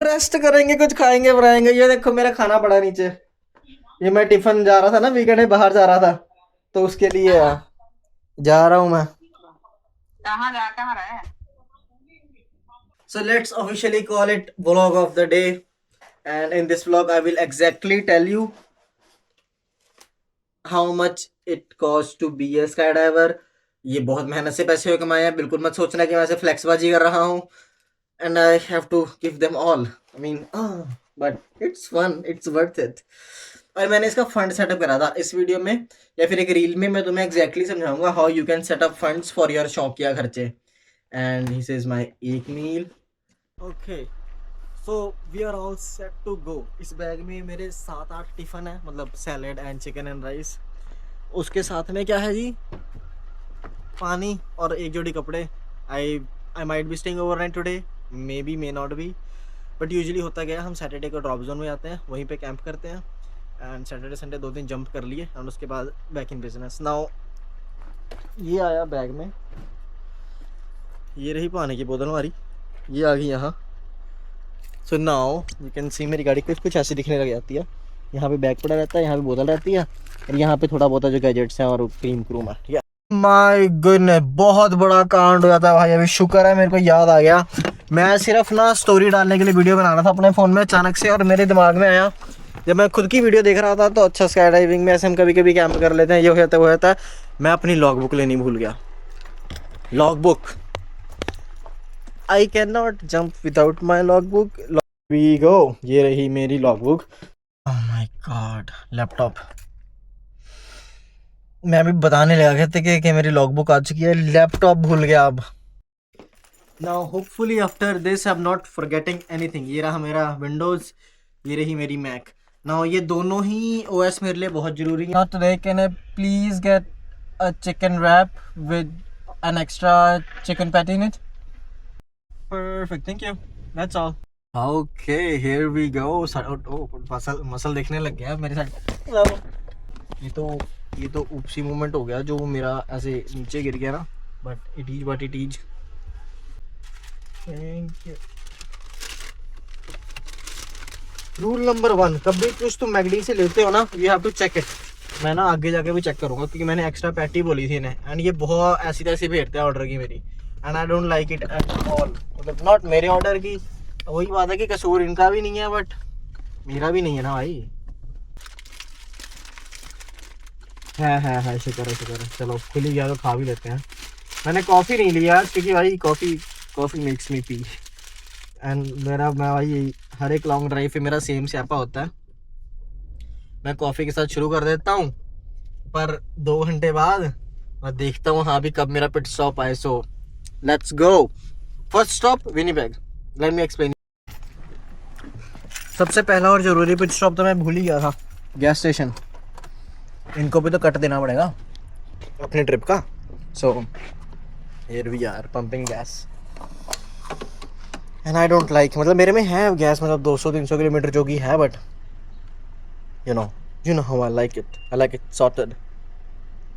Rest करेंगे, कुछ खाएंगे बनाएंगे। ये देखो मेरा खाना पड़ा नीचे। ये मैं टिफिन जा रहा था ना, वीकेंड में बाहर जा रहा था, तो उसके लिए हाँ। जा रहा हूँ मैं। कहाँ रहा है? So let's officially call it vlog of the day. And in this vlog, I will exactly tell you how much it costs to be a skydiver. ये बहुत मेहनत से पैसे कमाए हैं, बिल्कुल मत सोचना कि मैं ऐसे फ्लेक्सबाजी कर रहा हूँ। And I have to give them all. I mean, but it's fun, it's worth it. और मैंने इसका फंड सेटअप करा था इस वीडियो में या फिर एक रील में। मैं तुम्हें एग्जैक्टली समझाऊंगा how you can set up funds for your शौकिया खर्चे। एंड दिस इज माय एक meal. Okay, so we are all set to go. इस बैग में मेरे 7-8 टिफिन है, मतलब salad and chicken and rice. उसके साथ में क्या है जी, पानी और एक जोड़ी कपड़े। I I might be staying overnight today, maybe may not be, but usually होता गया हम सैटरडे को ड्रॉप जोन में जाते हैं, वहीं पे कैंप करते हैं। एंड सैटरडे संडे 2 दिन जंप कर लिए एंड उसके बाद बैक इन बिजनेस नाउ। ये आया बैग में, ये रही पानी की बोतल हमारी, ये आ गई यहाँ। So now you can see मेरी गाड़ी कुछ कुछ ऐसी दिखने लग जाती है। यहाँ पे बैग पड़ा रहता है, यहाँ पे बोतल रहती है, और यहाँ पे थोड़ा बहुत जो गैजेट्स हैं और क्रीम क्रूम है, ठीक है। माय गुडनेस, बहुत बड़ा कांड हो जाता है भाई। अभी शुक्र है मेरे को याद आ गया। मैं सिर्फ ना स्टोरी डालने के लिए वीडियो बना रहा था अपने फ़ोन में अचानक से, और मेरे दिमाग में आया जब मैं खुद की वीडियो देख रहा था तो अच्छा स्काई डाइविंग में ऐसे हम कभी कभी कैंप कर लेते हैं, ये हो जाता है वो होता है। मैं अपनी लॉग बुक लेनी भूल गया। Log book, I can not jump without my log book. We go, ये रही मेरी log book. Oh my god, laptop. मैं अभी बताने लगा कहते कि मेरी लॉग बुक आ चुकी है, लैपटॉप भूल गया अब। Now hopefully after this I am not forgetting anything. ये रहा मेरा विंडोज, ये रही मेरी मैक। नाउ ये दोनों ही ओएस मेरे लिए बहुत जरूरी है। Today can I please get a chicken wrap with an extra chicken patty in it? Perfect, thank you, that's all. Okay, here we go. Muscle muscle देखने लग गया मेरे साथ। ये तो ऊपसी मूवमेंट हो गया जो मेरा ऐसे नीचे गिर गया ना, but it is what it is. Thank you. Rule number 1, कभी कुछ तुम मैगडी से लेते हो ना, you have to check it. मैं ना आगे जाके भी चेक करूंगा क्योंकि मैंने एक्स्ट्रा पैटी बोली थी इन्हें, एंड ये बहुत ऐसी तैसी भेजते हैं ऑर्डर की मेरी, and I don't like it at all. मतलब नॉट मेरे ऑर्डर की, वही बात है कि कसूर इनका भी नहीं है बट मेरा भी नहीं है ना भाई। है, शुक्र है। चलो खुल ही गया तो खा भी लेते हैं। मैंने कॉफ़ी नहीं लिया क्योंकि भाई coffee makes me P. And मैं भाई हर एक लॉन्ग ड्राइव पे मेरा सेम स्यापा होता है। मैं कॉफ़ी के साथ शुरू कर देता हूँ, पर 2 घंटे बाद मैं देखता हूँ हाँ भी कब मेरा पिट स्टॉप आए। So let's go. First stop Winnipeg, let me explain. सबसे पहला और ज़रूरी पिट स्टॉप तो मैं भूल ही गया था, गैस स्टेशन। इनको भी तो कट देना पड़ेगा अपनी ट्रिप का। So here we are pumping gas, and I don't like, मतलब मेरे में है गैस, मतलब 200-300 किलोमीटर जो की है, but you know how I like it sorted.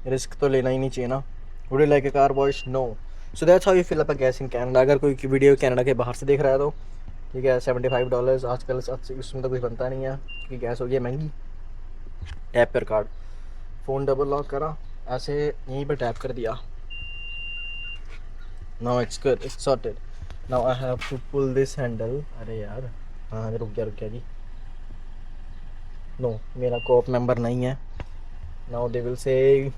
Risk तो लेना ही नहीं चाहिए ना। Would you like a car voice? No. So that's how you fill up a gas in Canada. अगर कोई वीडियो कनाडा के बाहर से देख रहा है तो ठीक है, $75 आजकल इसमें तो कुछ बनता नहीं है क्योंकि गैस हो गई महंगी। टैप पर कार्ड, फ़ोन डबल लॉक करा, ऐसे यहीं पर टैप कर दिया। Now it's good, it's sorted. Now I have to pull this handle. अरे यार, हाँ रुक गया जी। नो, मेरा कोऑप मेंबर नहीं है। Now they will say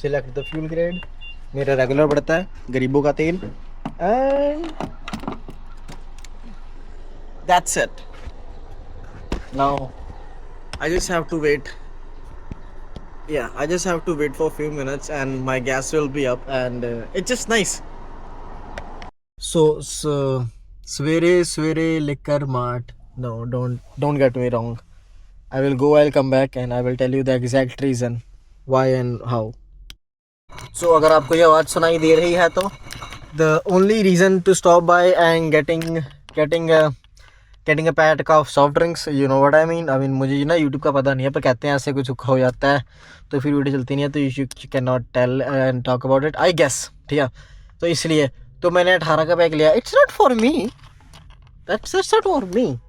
select the fuel grade. मेरा रेगुलर पड़ता है गरीबों का तेल, and that's it. Now I just have to wait. Yeah, I just have to wait for a few minutes and my gas will be up, and it's just nice. So Swere Liquor Mart. No, don't get me wrong. I will go, I'll come back and I will tell you the exact reason why and how. So अगर आपको ये आवाज़ सुनाई दे रही है तो the only reason to stop by and getting a pack of soft drinks, you know what I mean मुझे ना यूट्यूब का पता नहीं है, पर कहते हैं ऐसे कुछ हो जाता है तो फिर वीडियो चलती नहीं है, तो you can not tell and talk about it, I guess, ठीक है। तो इसलिए तो मैंने 18 का पैक लिया। It's not for me, That's not for me.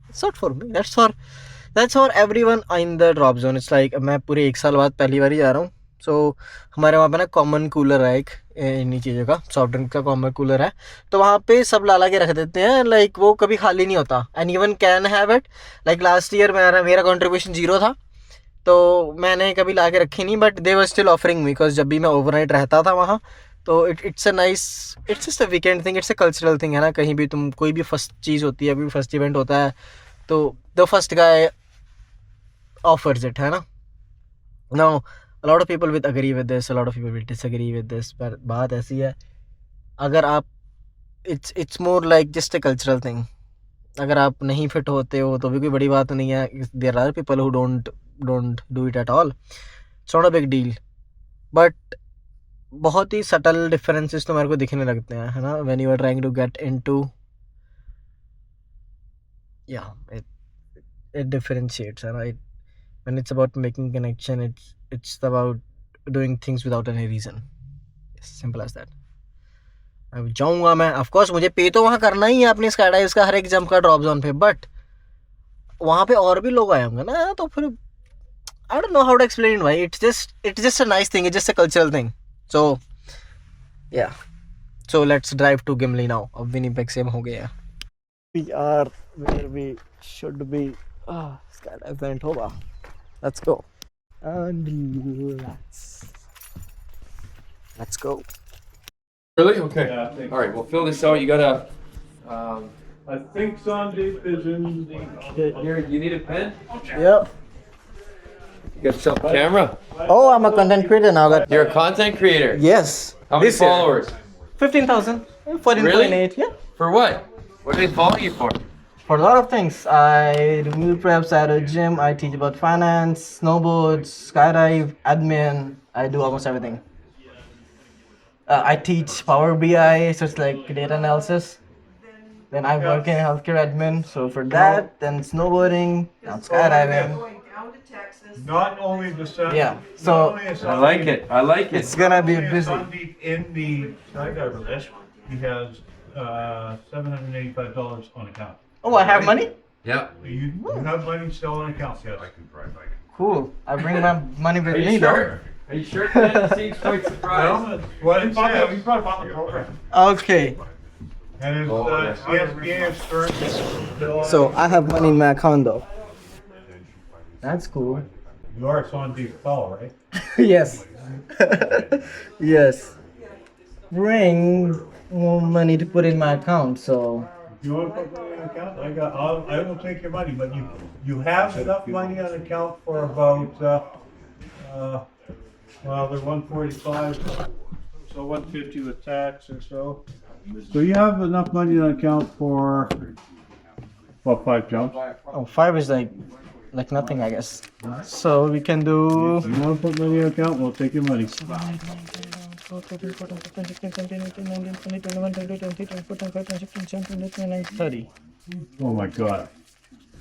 It's not for me. That's for everyone in the drop zone. It's like मैं पूरे एक साल बाद पहली बार ही जा रहा हूँ. So हमारे वहाँ पे ना कॉमन कूलर है एक इन्हीं चीज़ों का, सॉफ्ट ड्रिंक का कॉमन कूलर है. तो वहाँ पे सब ला के रख देते हैं. लाइक वो कभी खाली नहीं होता. And even can have it. Like last year मेरा कंट्रीब्यूशन 0 था, तो मैंने कभी ला के रखी नहीं. But they were still offering me, because जब भी मैं ओवरनाइट रहता था वहाँ, तो it's a nice, it's just a weekend thing, it's a cultural thing है ना. कहीं भी तुम कोई भी फर्स्ट चीज़ होती है, अभी फर्स्ट इवेंट होता है, तो the first guy offers it, है ना. Now a lot of people will agree with this, a lot of people will disagree with this, पर बात ऐसी है, अगर आप it's more like just a cultural thing. अगर आप नहीं फिट होते हो तो भी कोई बड़ी बात नहीं है. there are people who don't do it at all. It's not a big deal. But बहुत ही subtle differences तो मेरे को दिखने लगते हैं, है ना, when you are trying to get into, yeah, it differentiates, है ना. When it's about making connection, it's about doing things without any reason. Simple as that. अब जाऊँगा मैं, ऑफ कोर्स मुझे पे तो वहाँ करना ही है अपनी स्काई डाइव्स का हर एक जंप का ड्रॉप जोन पे, बट वहाँ पे और भी लोग आए होंगे ना, तो फिर I don't know how to explain भाई. It's just a nice thing, it's just a cultural thing. So yeah, so let's drive to Gimli now. अब विनिपेग से हो गया. We are where we should be. Skydive event होगा. Let's go. And let's go. Really? Okay. Yeah, I think All right. Well, fill this out. You gotta. I think Sandeep is in the. You need a pen. Yep. You got yourself a camera. Oh, I'm a content creator now. You're a content creator. Yes. How many This year. followers? 15,000. 14.8. Really? Yeah. For what? What are they following you for? For a lot of things. I do meal preps, I do gym, I teach about finance, snowboards, skydive, admin. I do almost everything. I teach Power BI, so it's like data analysis. Then I work in healthcare admin, so for that, then snowboarding, now skydiving. Not only the Sandeep. Yeah, so I like it. I like it. it's gonna be busy. Sandeep in the skydiver list. He has $785 on account. Oh, I have money? Yeah. You have money still on account, yes. Cool. I bring my money with Are me you though. sure? Are you sure? That seems quite surprised. What it says. He's probably bought the program. Okay. And his ESPN insurance. So I have money in my account though. That's cool. You are Sandeep's fellow, right? Yes. Yes. Bring more money to put in my account, so. If you want to put money on account, I will take your money, but you have enough money on account for about, well, they're 145, so 150 with tax or so. So you have enough money on account for, what, 5 jumps? Oh, 5 is like nothing, I guess. So we can do. If you want to put money on account, we'll take your money. 30. Oh my God.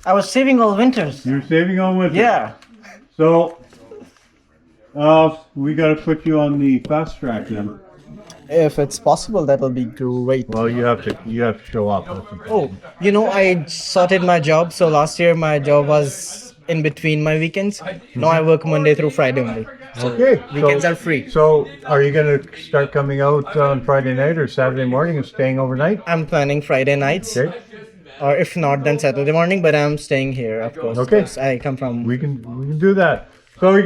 I was saving all winters. You're saving on with it. Yeah. So, we gotta put you on the fast track then. If it's possible, that will be great. Well, you have to show up. That's the- Oh, you know, I sorted my job. So last year my job was in between my weekends. Now I work Monday through Friday only. So Okay. weekends are free. So, are you gonna start coming out on Friday night or Saturday morning and staying overnight? I'm planning Friday nights, Okay. or if not, then Saturday morning. But I'm staying here, of course. Okay. 'cause I come from. We can do that. So you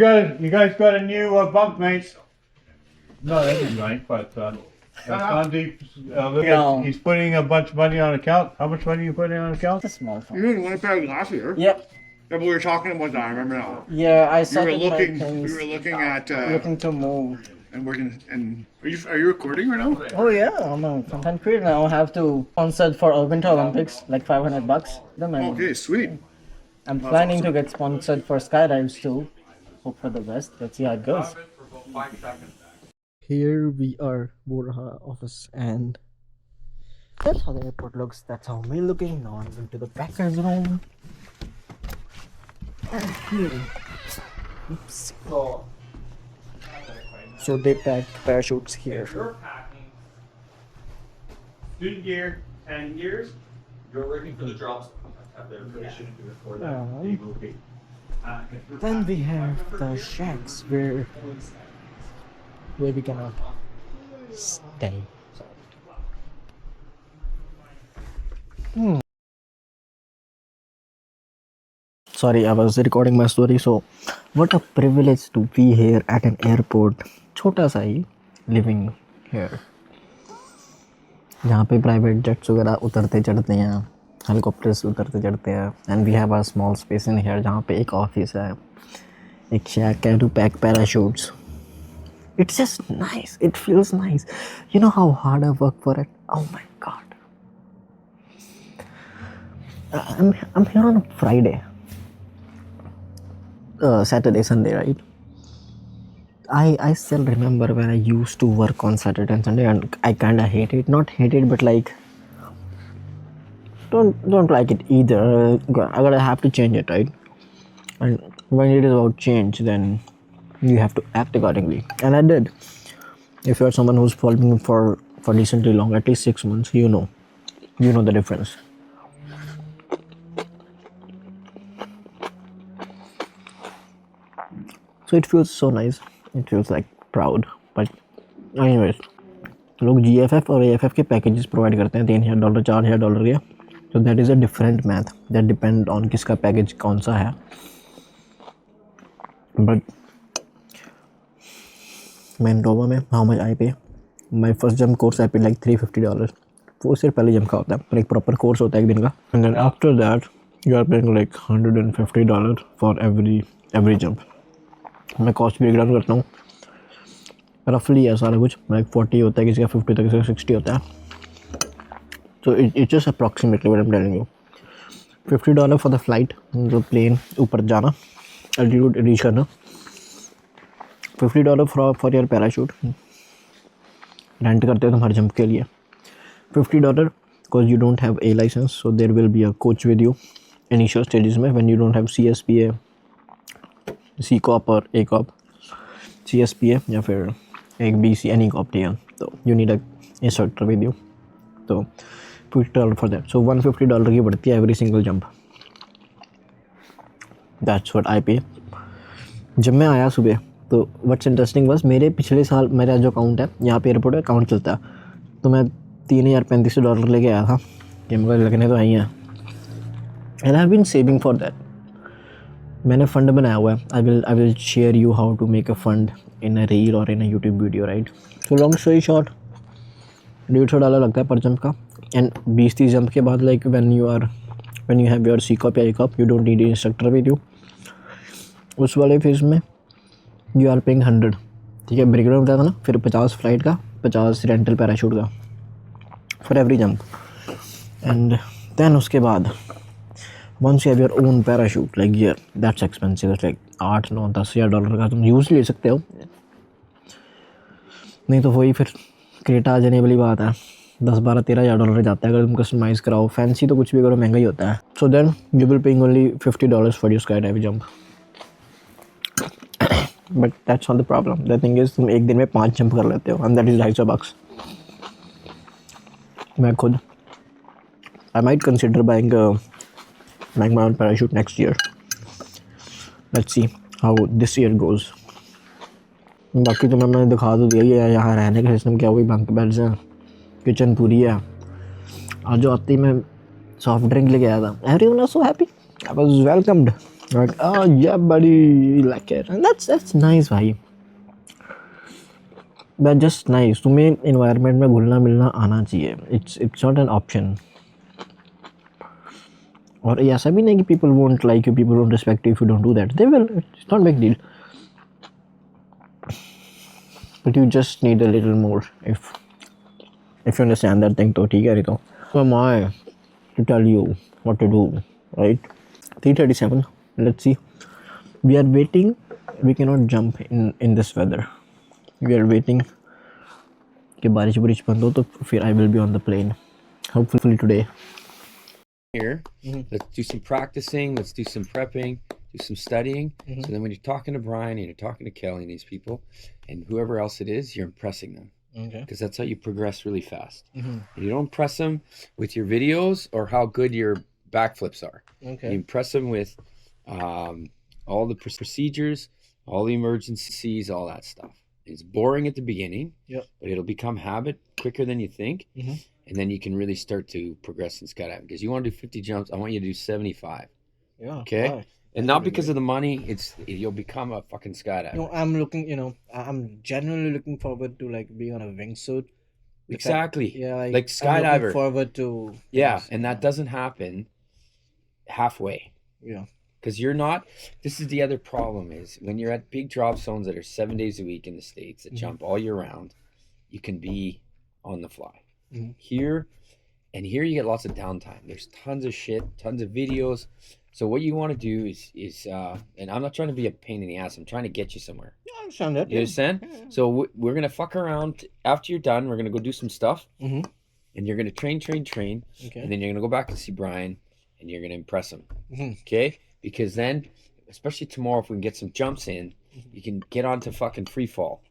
guys got a new bunk mate. No, that isn't right, but Sandeep, No. he's putting a bunch of money on account. How much money are you putting on account? It's a small phone. You were the one pair last year. Yep. Yeah, but we were talking about that. I remember now. Yeah, I We were sorted my looking. things. We were looking at Looking to move. and working. And are you recording right now? Oh yeah, I'm a content creator now. I have to sponsor for Winter Olympics, like $500. Then Okay, sweet. I'm planning to get sponsored for skydives too. Hope for the best. Let's see how it goes. Here we are, Borha office, and that's how the airport looks. That's how me looking. Now I'm going to the packers room. And here, oops. So they pack parachutes here. Student gear, 10 years. Then we have the shacks where we gonna stay. Sorry, I was recording my story. So, what a privilege to be here at an airport. छोटा सा ही living here. जहाँ पे private jets वगैरह उतरते चढ़ते हैं, helicopters उतरते चढ़ते हैं, and we have a small space in here जहाँ पे एक ऑफिस है, एक शैक है to pack parachutes. It's just nice. It feels nice. You know how hard I work for it? Oh my god. I'm here on a Friday. Saturday, Sunday, right? I still remember when I used to work on Saturday and Sunday, and I kind of hate it. Not hate it, but like don't like it either. I gotta have to change it, right? And when it is about change, then you have to act accordingly, and I did. If you're someone who's following me for decently long, at least 6 months, you know the difference. So it feels so nice. It feels like proud. But anyways, लोग GFF और AFF के packages provide करते हैं, $3,000 $4,000 के. So that is a different math. That depend on किसका package कौन सा है. But मैं इंडोवा में how much I pay? My first jump course I paid like $350. वो सिर्फ पहले जंप का होता है, पर एक प्रॉपर कोर्स होता है एक दिन का. And then after that you are paying like $150 for every jump. मैं कॉस्ट ब्रेक डाउन करता हूँ, रफली है सारा कुछ. लाइक 40 होता है, किसी का 50 होता है, किसी का 60 होता है. तो it just approximately what I am telling you. $50 for the flight, जो प्लेन ऊपर जाना, एल्टीट्यूड रीच करना. $50 फॉर योर पैराशूट, रेंट करते हो तुम हर जंप के लिए. $50 because you don't have a licence, so there will be a coach with you initial stages में when you don't have CSPA, C COP और ए कॉप, CSPA या फिर एक BC एनी कॉप टीएन. तो you need a instructor with you. तो $50 for that. So $150 की पड़ती है every single jump. That's what I pay. जब मैं आया सुबह, तो व्हाट्स इंटरेस्टिंग वाज, मेरे पिछले साल मेरा जो अकाउंट है यहाँ पे एयरपोर्ट अकाउंट चलता है, तो मैं $3,035 लेके आया था कि मुझे लगने तो आई हैं. And I have been saving for that. मैंने फ़ंड बनाया हुआ है. I will share you how to make a fund in a reel और in a YouTube video, right. So long story short, $150 लगता है पर जंप का. एंड 20-30 जंप के बाद like when you have your C COP या A COP, you don't need instructor with you. उस वाले फेज़ में यू आर पेइंग 100. ठीक है, ब्रेक डाउन बताया था ना. फिर 50 फ्लाइट का, 50 रेंटल पैराशूट का for every jump. And then उसके बाद once you have your own parachute, like yeah, that's expensive. It's like $8-9-10,000 का तुम यूज़ ले सकते हो. नहीं तो वही फिर क्रेटा आ जाने वाली बात है, $10-12-13,000 जाता है अगर तुम कस्टमाइज़ कराओ. फैंसी तो कुछ भी करो महंगा ही होता है. So then you will paying only $50 for your skydive jump. But that's not the problem. The thing is तुम एक दिन में 5 जंप कर लेते हो, एंड दैट इज़ $250. मैं खुद I might consider buying my own parachute next year. Let's see how this year goes. बाकी तो मैंने दिखा तो दिया है यहाँ रहने का सिस्टम क्या. वही बंक बेड्स हैं, किचन पूरी है. आज जो आते ही मैं सॉफ्ट ड्रिंक लेके आया था. Everyone was so happy. I was welcomed. Like, oh yeah buddy, you like it, and that's nice भाई. But just nice. तुम्हें environment में घुलना मिलना आना चाहिए. It's not an option. और ये ऐसा भी नहीं कि people won't like you, people won't respect you if you don't do that. They will. It's not a big deal. But you just need a little more if you understand that thing. तो ठीक है. तो who am I to tell you what to do, right? 3:37. Let's see. We are waiting. We cannot jump in this weather. We are waiting कि बारिश बंद हो तो फिर I will be on the plane. Hopefully today. Here, let's do some practicing, let's do some prepping, do some studying. So then when you're talking to Brian and you're talking to Kelly and these people and whoever else it is, you're impressing them. Okay. because that's how you progress really fast. Mm-hmm. You don't impress them with your videos or how good your backflips are. You Okay. impress them with all the procedures, all the emergencies, all that stuff. It's boring at the beginning, Yep. but it'll become habit quicker than you think. Mm-hmm. And then you can really start to progress in skydiving. Because you want to do 50 jumps, I want you to do 75. Yeah. Okay? Wow. And not because of the money, you'll become a fucking skydiver. No, I'm looking. I'm genuinely looking forward to like being on a wingsuit. Exactly. Yeah, Like I'm looking skydiver. forward to. Yeah, things, and that doesn't happen halfway. Yeah. Because you're not. This is the other problem is when you're at big drop zones that are 7 days a week in the States that jump all year round, you can be on the fly. Mhm. Here you get lots of downtime. There's tons of shit, tons of videos. So what you want to do is and I'm not trying to be a pain in the ass. I'm trying to get you somewhere. Yeah, I understand that. You understand? So we're gonna fuck around. After you're done, we're gonna go do some stuff, Mm-hmm. and you're gonna train, Okay. and then you're gonna go back and see Brian, and you're gonna impress him. Mhm. Okay? Because then, especially tomorrow, if we can get some jumps in, you can get onto fucking free fall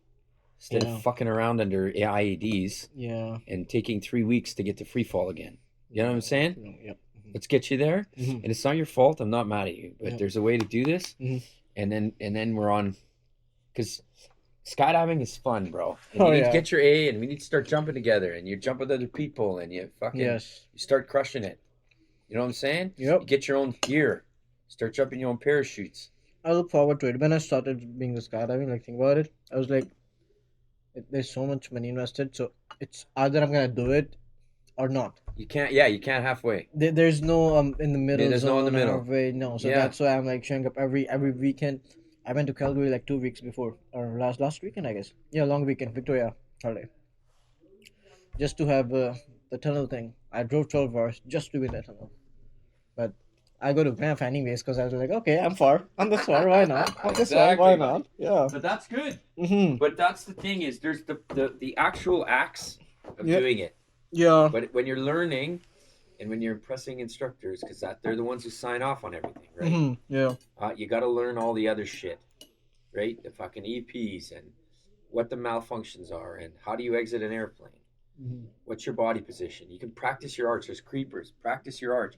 instead Yeah. of fucking around under IEDs Yeah. and taking 3 weeks to get to free fall again. You know what I'm saying? Yep. Let's get you there. Mhm. And it's not your fault. I'm not mad at you, but Yeah. there's a way to do this. Mhm. And then we're on, because skydiving is fun, bro. And Oh, you need yeah. to get your A, and we need to start jumping together, and you jump with other people, and you fucking Yes. you start crushing it. You know what I'm saying? Yep. You get your own gear, start jumping your own parachutes. I look forward to it. When I started being the skydiving, like think about it, I was like, there's so much money invested, so it's either I'm gonna do it or not. You can't halfway. There's no in the middle. there's no in the zone or middle. halfway, no. So Yeah. that's why I'm like showing up every weekend. I went to Calgary like 2 weeks before, or last weekend, I guess. Yeah, long weekend, Victoria holiday. Just to have the tunnel thing. I drove 12 hours just to be in that tunnel. But I go to Banff anyways because I was like, okay, I'm this far, why not? I'm this far, why Exactly. not? Yeah. But that's good. Mm-hmm. But that's the thing is there's the actual acts of Yep. doing it. Yeah. But when you're learning and when you're impressing instructors, because they're the ones who sign off on everything, right? Mm-hmm. Yeah. You got to learn all the other shit, right? The fucking EPs and what the malfunctions are and how do you exit an airplane? Mhm. What's your body position? You can practice your arch. There's creepers. Practice your arch.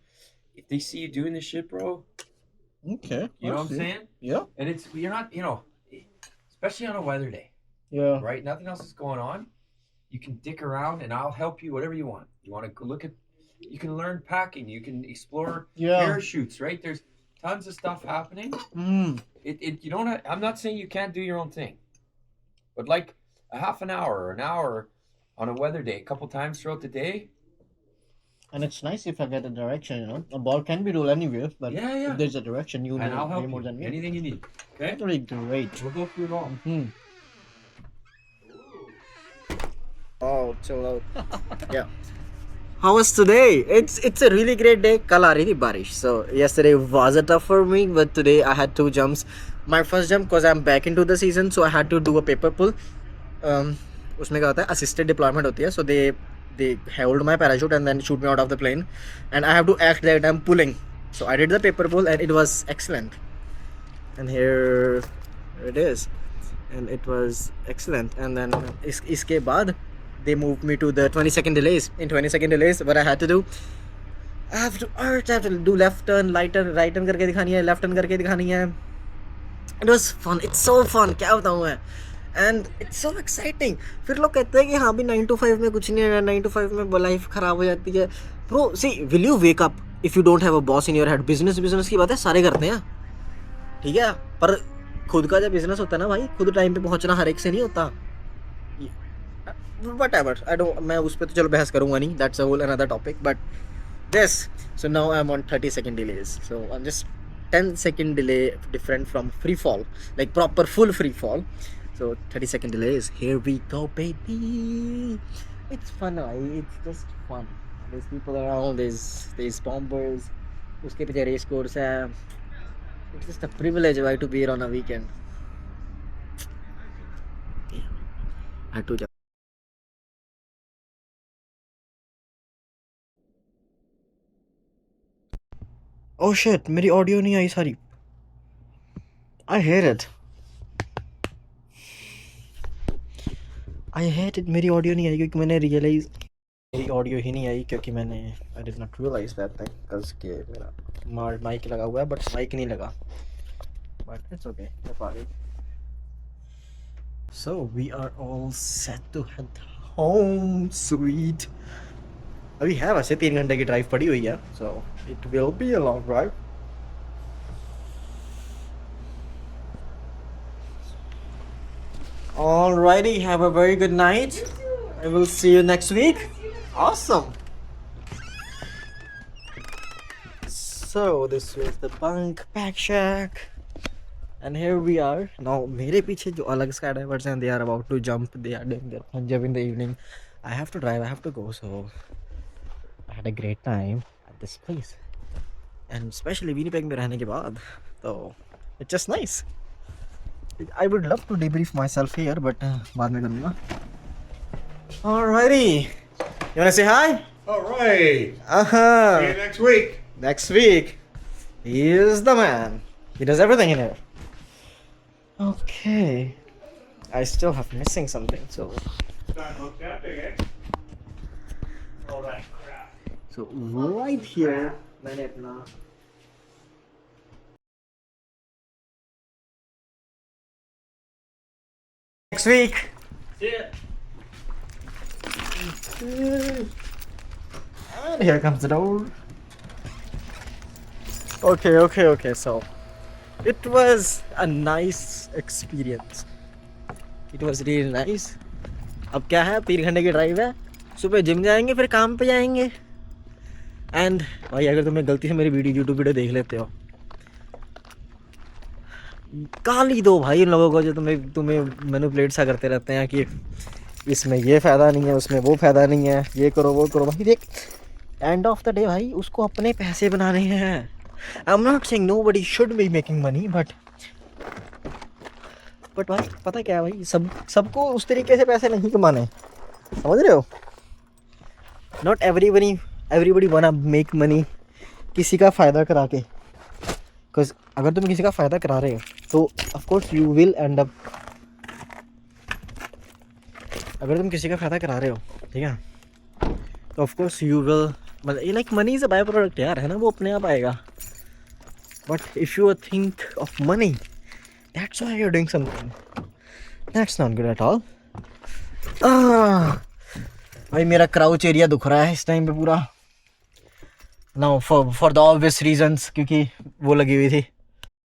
If they see you doing this shit, bro, Okay. you know I what I'm see. saying? Yeah. And you're not, especially on a weather day, Yeah. right? Nothing else is going on. You can dick around and I'll help you whatever you want. You want to go look at, you can learn packing. You can explore Yeah. parachutes, right? There's tons of stuff happening. Mm. You don't have, I'm not saying you can't do your own thing, but like a half an hour or an hour on a weather day, a couple times throughout the day. And it's nice if I get a direction, you know. A ball can be rolled anywhere, but Yeah. if there's a direction, you And know I'll help way more you. than me. Anything you need. Okay? That's really great. We'll go through it all. Hmm. Oh, chill out. Yeah. How was today? It's a really great day. Kal aa rahi thi barish. So yesterday was a tough for me, but today I had 2 jumps. My first jump, because I'm back into the season, so I had to do a paper pull. उसमें क्या होता है, assisted deployment होती है. So they hold my parachute and then shoot me out of the plane, and I have to act that I'm pulling. So I did the paper pull and it was excellent. And here it is, and it was excellent. And then इसके बाद they moved me to the 20-second delays. In 20-second delays, what I had to do, I have to do left turn, right turn करके दिखानी है, left turn करके दिखानी है. It was fun. It's so fun. क्या बताऊँ मैं? And it's so exciting. फिर लोग कहते हैं कि हाँ भी 9 to 5 में कुछ नहीं है, 9 to 5 में लाइफ खराब हो जाती है. Bro, see, will you wake up if you don't have a boss in your head? business की बात है, सारे करते हैं, ठीक है, पर खुद का जब बिजनेस होता है ना भाई, खुद टाइम पे पहुंचना हर एक से नहीं होता. Whatever, मैं उस पर तो चलो बहस करूंगा नहीं, that's a whole another topic. But this, so now I'm on 30-second delays, so I'm just 10-second delay different from free fall, like proper full free fall. So 30-second delays, here we go baby. It's fun, it's just fun. There's people around, there's bombers, उसके पीछे race course है. It's just a privilege why to be here on a weekend. Yeah. I had to. Oh shit, मेरी audio नहीं आई सारी. I hear it. I hate it, मेरी audio नहीं आई क्योंकि मैंने रियलाइज मेरी ऑडियो ही नहीं आई क्योंकि मैंने I did not realise that thing because के मेरा माइक लगा हुआ है बट माइक नहीं लगा, बट इट्स ओके, मैं पा गई। So we are all set to head home, sweet. अभी है वैसे 3 घंटे की ड्राइव पड़ी हुई है, so it will be a long drive. Alrighty, have a very good night. I will see you next week. Awesome. So this was the bunk pack shack, and here we are now. मेरे पीछे जो अलग skydivers हैं, they are about to jump. They are doing their fun jump in the evening. I have to drive. I have to go. So I had a great time at this place, and especially Winnipeg में रहने के बाद, so it's just nice. I would love to debrief myself here, but बाद में करूँगा. Alrighty, you wanna say hi? All right. See you next week. Next week, he is the man. He does everything in here. Okay, I still have missing something. So All that crap. so right here, मैंने अपना next week. And here comes the door. Okay. So it was a nice experience. It was really nice. अब क्या है, 3 घंटे की drive है, सुबह gym जाएंगे फिर काम पे जाएंगे। एंड भाई अगर तुम्हें गलती से मेरी यूट्यूब वीडियो देख लेते हो, गाली दो भाई इन लोगों को जो तुम्हें मैनिपुलेट सा करते रहते हैं कि इसमें ये फ़ायदा नहीं है, उसमें वो फ़ायदा नहीं है, ये करो वो करो। भाई देख, एंड ऑफ द डे भाई उसको अपने पैसे बनाने हैं। I am not saying nobody should be making money, but भाई पता क्या है भाई, सबको उस तरीके से पैसे नहीं कमाने, समझ रहे हो? नॉट एवरीबडी वांना मेक मनी किसी का फ़ायदा करा के। बिकॉज अगर तुम किसी का फ़ायदा करा रहे हो तो of course you will and up, अगर तुम किसी का फ़ायदा करा रहे हो, ठीक है, तो ऑफकोर्स यू विल, मतलब like money is a by product यार, है ना, वो अपने आप आएगा। But if you think of money, that's why you are doing something, that's not good at all. भाई मेरा क्राउच एरिया दुख रहा है इस टाइम पे पूरा। Now for the obvious reasons, क्योंकि वो लगी हुई थी